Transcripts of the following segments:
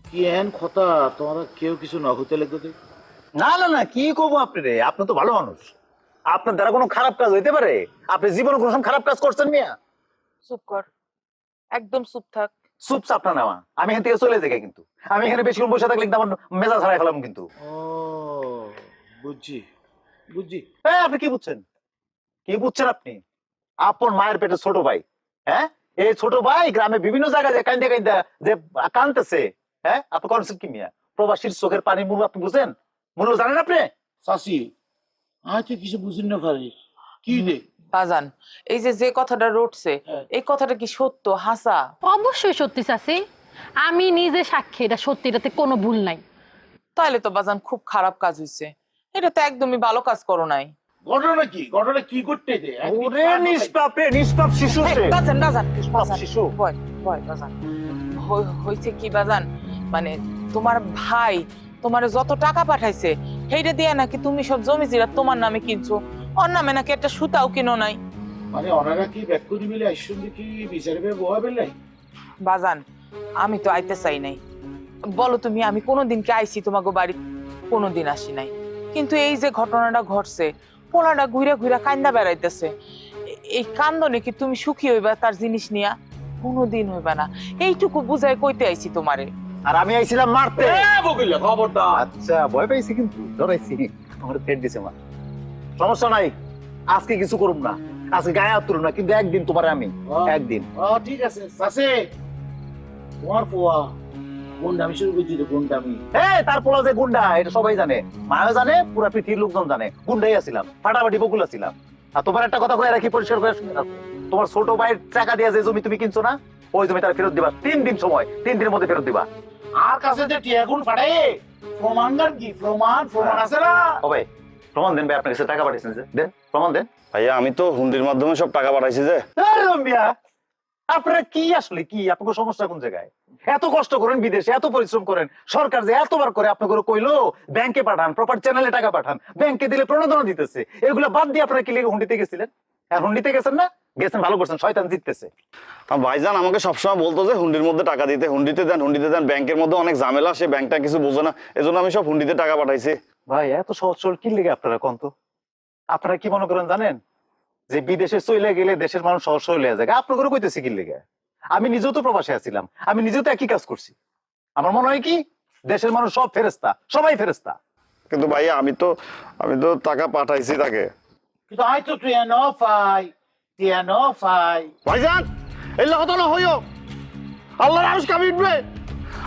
কি এন কথা তোমরা কেউ কিছু না হতে লাগবে? না না না, কি করবো আপনি রে? আপনি তো ভালো মানুষ, আপনার দ্বারা কোনো খারাপ কাজ হইতে পারে? আপনি জীবনে কোনো সময় খারাপ কাজ করছেন মিয়া? চুপ কর, একদম চুপ থাক। চুপ চাপ না নেওয়া, আমি এখান থেকে চলে যাই। কিন্তু আমি এখানে বেশিক্ষণ বসে থাকলে কিন্তু আমার মেজাজ হারাই ফেলাম কিন্তু। ও বুঝছি বুঝছি। আপনি কি বুঝছেন? কি বুঝছেন আপনি? আপন মায়ের পেটে ছোট ভাই, হ্যাঁ? এই ছোট ভাই গ্রামে বিভিন্ন জায়গায় যে কান্দে কান্দে যে কান্দতেছে, হ্যাঁ? আপনি করছেন কি মিয়া? প্রবাসীর চোখের পানি মূল্য আপনি বুঝেন? মূল্য জানেন আপনি? চাচি আমি তো কিছু বুঝি না পারি কি রে। বাজান, এই যে যে কথাটা রটছে, এই কথাটা কি সত্য হাসা? অবশ্যই সত্যি চাচি, আমি নিজে সাক্ষী, এটা সত্যি, এটাতে কোনো ভুল নাই। তাহলে তো বাজান খুব খারাপ কাজ হইছে, এটা তো একদমই ভালো কাজ করো নাই। ঘটনা কি? ঘটনা কি করতে দে? ওরে নিষ্পাপ রে, নিষ্পাপ শিশু সে। বাজান বাজান বাজান, শিশু। ভয় ভয় বাজান। হইছে কি বাজান, মানে তোমার ভাই তোমার যত টাকা পাঠাইছে সেইটা দিয়ে নাকি তুমি সব জমি জিরা তোমার নামে কিনছো, ওর নামে নাকি একটা সুতাও কিনো নাই। মানে ওনারা কি ব্যাক করে মিলে আইসুন্দি কি বিচারবে বোয়া বেলাই? বাজান, আমি তো আইতে চাই নাই, বলো তুমি আমি কোনোদিন কি আইছি তোমাকে বাড়ি? কোনোদিন আসি নাই, কিন্তু এই যে ঘটনাটা ঘটছে, পোলাটা ঘুরে ঘুরে কান্দা বেড়াইতেছে, এই কান্দনে কি তুমি সুখী হইবা তার জিনিস নিয়া? কোনোদিন হইবা না, এইটুকু বুঝাই কইতে আইছি তোমারে। আর আমি আইছিলাম মারতে। বকিলে খবরদার। আচ্ছা, ভয় পাইছি কিন্তু ডরাইছি। আমার পেট দিছে মা। সমস্যা নাই, আজকে কিছু করুম না, আজকে গায়ে হাত তুলুম না, কিন্তু একদিন তোমারে আমি একদিন। ঠিক আছে চাচি, তোমার পোয়া গুন্ডামি শুরু করছি তো গুন্ডামি। তার পোলা যে গুন্ডা এটা সবাই জানে, মাও জানে, পুরা পৃথিবীর লোকজন জানে। গুন্ডাই আছিলাম, ফাটাফাটি বকুল আছিলাম। আর তোমার একটা কথা কয়ে রাখি, পরিষ্কার করে শুনে রাখো, তোমার ছোট ভাইয়ের টাকা দিয়ে যে জমি তুমি কিনছো না, ওই জমি তার ফেরত দিবা। 3 দিন সময়, 3 দিনের মধ্যে ফেরত দিবা। আর কাছে যে টিয়াগুন ফাটাই প্রমাণ গান কি? প্রমাণ আছে না? ও ভাই, প্রমাণ দেন ভাই, আপনার কাছে টাকা পাঠিয়েছেন যে, দেন প্রমাণ দেন। ভাইয়া আমি তো হুন্ডির মাধ্যমে সব টাকা পাঠাইছি যে। আরে রম্যা, আপনারা কি আসলে কি? আপনার সমস্যা কোন জায়গায়? এত কষ্ট করেন বিদেশে, এত পরিশ্রম করেন, সরকার যে এতবার করে আপনাকে কইলো ব্যাংকে পাঠান, প্রপার চ্যানেলে টাকা পাঠান, ব্যাংকে দিলে প্রণোদনা দিতেছে, এগুলো বাদ দিয়ে আপনারা কি লেগে হুন্ডিতে গেছিলেন? হ্যাঁ, হুন্ডিতে গেছেন না? গেছেন, ভালো করছেন, শয়তান জিততেছে। ভাইজান আমাকে সবসময় বলতো যে হুন্ডির মধ্যে টাকা দিতে, হুন্ডিতে দেন, ব্যাংকের মধ্যে অনেক ঝামেলা, সে ব্যাংকটা কিছু বোঝে না, এজন্য আমি সব হুন্ডিতে টাকা পাঠাইছি। ভাই এত সহজ সরল কি লেগে আপনারা কন্ত? আপনারা কি মনে করেন জানেন যে বিদেশে চলে গেলে দেশের মানুষ সহজ সরল হয়ে যায়? আপনাদের কইতেছি কি লেগে? আমি নিজেও তো প্রবাসে আছিলাম, আমি নিজেও তো একই কাজ করছি। আমার মনে হয় কি দেশের মানুষ সব ফেরেশতা, সবাই ফেরেশতা। কিন্তু ভাইয়া আমি তো টাকা পাঠাইছি তাকে। কিন্তু আই তো তুই ন ফাই ভাইজান এই কথা না হইও, আল্লাহর আরশ কাঁপি উঠবে,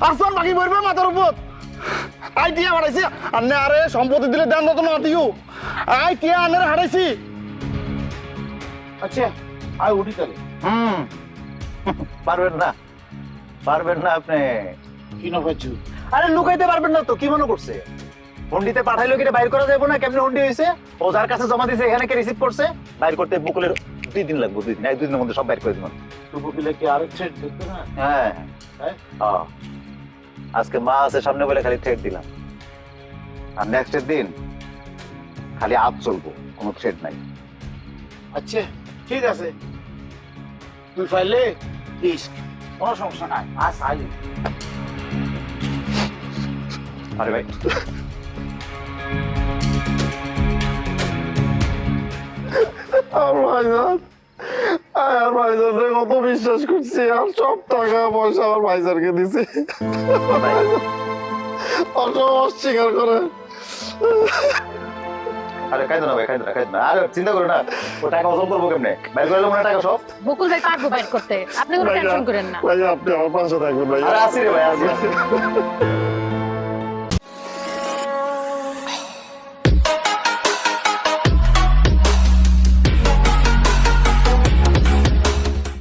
আসমান বাকি পড়বে মাথার উপর। আই টিয়া পাঠাইছি, আন্নে আরে সম্পত্তি দিলে দেন তো না দিও, আই টিয়া আন্নের হারাইছি। আচ্ছা আই উঠি তাহলে। পারবেন না, পারবেন না আপনি। কি না পাচ্ছু? আরে লুকাইতে পারবেন না তো, কি মনে করছে? হুন্ডিতে পাঠাইলো কি বাইর করা যাবে না? কেমনে হুন্ডি হয়েছে? ও যার কাছে জমা দিয়েছে এখানে কে রিসিভ করছে? বাইর করতে বকুলের 2 দিন লাগবে, 2 দিন, 1-2 দিনের মধ্যে সব বাইর করে দিবেন। তো বকিলে কি আরেক সেট দেখতে না? হ্যাঁ হ্যাঁ হ্যাঁ, আজকে মা আছে সামনে বলে খালি থ্রেড দিলাম, আর নেক্সট দিন খালি আপ চলবো, কোনো থ্রেড নাই। আচ্ছা ঠিক আছে, তুই ফাইলে দিস, কোনো সমস্যা নাই। আজ আই আরে ভাই আর ভাইজান, আর ভাইজান রে কত বিশ্বাস করছি, আর সব টাকা পয়সা আমার ভাইজানকে দিছি, অস্বীকার করে। আরে খাইতো না ভাই, খাইতো না, খাইতো না। আরে চিন্তা করো না, ও টাকা অসল করবো কেমনে? বাইর করে মনে টাকা সব। বকুল ভাই পারবো বাইর করতে, আপনি কোনো টেনশন করেন না। ভাইয়া আপনি আমার পাশে থাকবেন ভাইয়া। আরে আসি রে ভাই, আসি।